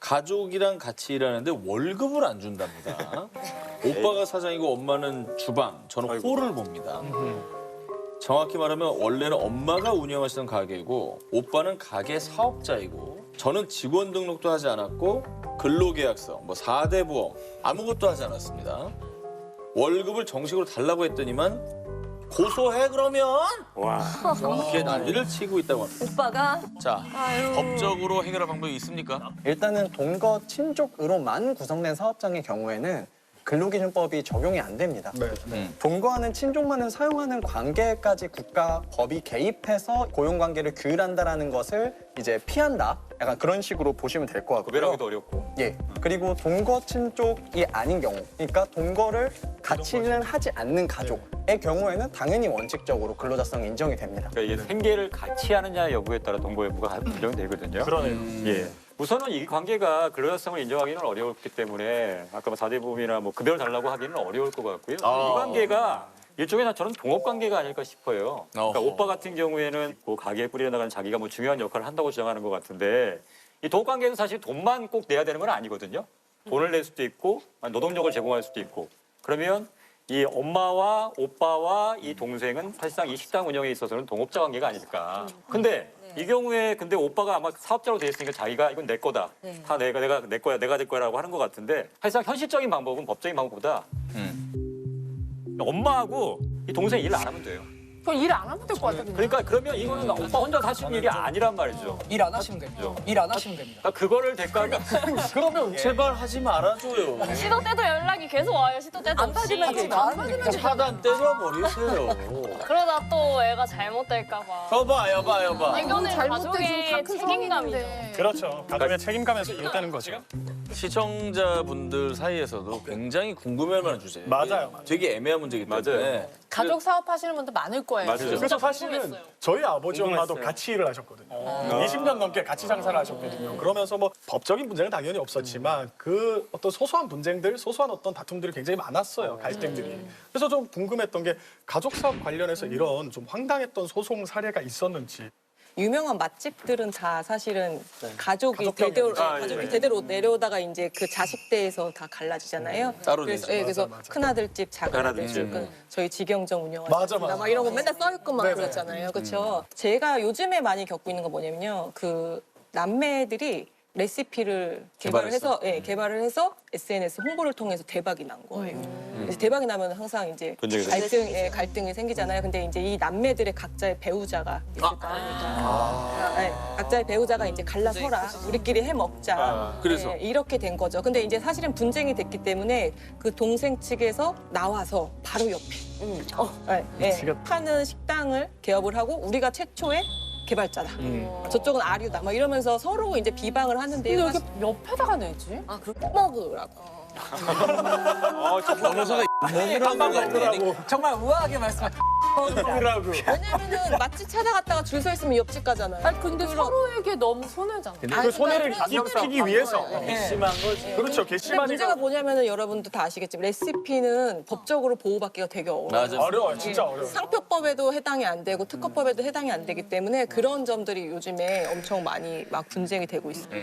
가족이랑 같이 일하는데 월급을 안 준답니다. 오빠가 사장이고 엄마는 주방, 저는 홀을 봅니다. 정확히 말하면 원래는 엄마가 운영하시던 가게이고 오빠는 가게 사업자이고 저는 직원 등록도 하지 않았고 근로계약서, 뭐 4대 보험 아무것도 하지 않았습니다. 월급을 정식으로 달라고 했더니만 고소해 그러면 이렇게 난리를 치고 있다고 합니다. 오빠가 자, 법적으로 해결할 방법이 있습니까? 일단은 동거 친족으로만 구성된 사업장의 경우에는 근로기준법이 적용이 안 됩니다. 동거하는 친족만을 사용하는 관계까지 국가 법이 개입해서 고용관계를 규율한다라는 것을 이제 피한다. 약간 그런 식으로 보시면 될 것 같고요. 구별하기도 어렵고. 예. 그리고 동거 친족이 아닌 경우, 그러니까 동거를 같이는 하지 않는 가족의 경우에는 당연히 원칙적으로 근로자성이 인정이 됩니다. 그러니까 이게 생계를 같이 하느냐 여부에 따라 동거 여부가 인정되거든요. 그러네요. 예. 우선은 이 관계가 근로자성을 인정하기는 어려웠기 때문에 아까 뭐 4대 보험이나 뭐 급여를 달라고 하기는 어려울 것 같고요. 이 관계가 일종의 저는 동업 관계가 아닐까 싶어요. 그러니까 오빠 같은 경우에는 뭐 가게에 뿌려 나가는 자기가 뭐 중요한 역할을 한다고 주장하는 것 같은데 이 동업 관계는 사실 돈만 꼭 내야 되는 건 아니거든요. 돈을 낼 수도 있고 노동력을 제공할 수도 있고 그러면 이 엄마와 오빠와 이 동생은 사실상 이 식당 운영에 있어서는 동업자 관계가 아닐까. 근데 이 경우에 근데 오빠가 아마 사업자로 돼 있으니까 자기가 이건 내 거다. 다 내가 내 거야, 내가 될 거야라고 하는 것 같은데 사실상 현실적인 방법은 법적인 방법보다 엄마하고 이 동생 일 안 하면 돼요. 저 일 안 하면 될 것 같아. 그러니까 그러면 이거는 오빠 혼자 할 수 있는 일이 아니란 말이죠. 일 안 하시면 됩니다. 일 안 하시면 됩니다. 그러니까 그거를 대가로 그러면 제발 하지 말아줘요. 시도 때도 연락이 계속 와요. 시도 때도 안 받으면 없이. 안 받으면 차단 때려버리세요. 그러다 또 애가 잘못될까 봐. 여봐. 이거는 가족의 큰 책임감이죠. 그렇죠. 가족의 책임감에서 비롯되는 거죠. 시청자분들 사이에서도 굉장히 궁금해할 만한 주제예요. 맞아요. 되게 애매한 문제이기 때문에. 맞아요. 가족 사업하시는 분들 많을 거예요. 맞아요. 그래서 사실은 저희 아버지 엄마도 궁금했어요. 같이 일을 하셨거든요. 20년 넘게 같이 장사를 하셨거든요. 그러면서 뭐 법적인 문제는 당연히 없었지만 그 어떤 소소한 분쟁들, 소소한 어떤 다툼들이 굉장히 많았어요. 갈등들이. 그래서 좀 궁금했던 게 가족 사업 관련해서 이런 좀 황당했던 소송 사례가 있었는지. 유명한 맛집들은 다 사실은 가족이 가족 대대로 경영이죠. 가족이 대대로 내려오다가 이제 그 자식대에서 다 갈라지잖아요. 따로 그래서 되죠. 그래서 맞아. 큰 아들집, 작은 아들집. 아들집, 저희 직영점 맞아, 운영하셨습니다. 맞아. 막 이런 거 맨날 써있고만 네네. 그랬잖아요. 그렇죠. 제가 요즘에 많이 겪고 있는 건 뭐냐면요, 그 남매들이 레시피를 개발을 해서 개발을 해서 SNS 홍보를 통해서 대박이 난 거예요. 그래서 대박이 나면 항상 이제 분쟁이 생기죠. 갈등이 생기잖아요. 근데 이제 이 남매들의 각자의 배우자가 있을 거 아닙니까? 네, 각자의 배우자가 이제 갈라서라, 우리끼리 해 먹자. 그래서? 이렇게 된 거죠. 근데 이제 사실은 분쟁이 됐기 때문에 그 동생 측에서 나와서 바로 옆에 하는 식당을 개업을 하고 우리가 최초의 개발자다. 저쪽은 아류다. 막 이러면서 서로 이제 비방을 하는데요. 근데 왜 이렇게 옆에다가 내지? 먹으라고. 변호사가 정말 우아하게 말씀해. 왜냐면은 맛집 찾아갔다가 줄 서 있으면 옆집 가잖아요. 아니 근데 서로에게 너무 손해잖아. 그 손해를 입히기 위해서. 심한 거지. 그렇죠. 근데 괘씸한 문제가 뭐냐면은 여러분도 다 아시겠지만 레시피는 법적으로 보호받기가 되게 어려워요. 맞아. 어려워요. 진짜 어려워요. 상표법에도 해당이 안 되고 특허법에도 해당이 안 되기 때문에 그런 점들이 요즘에 엄청 많이 막 분쟁이 되고 있어요.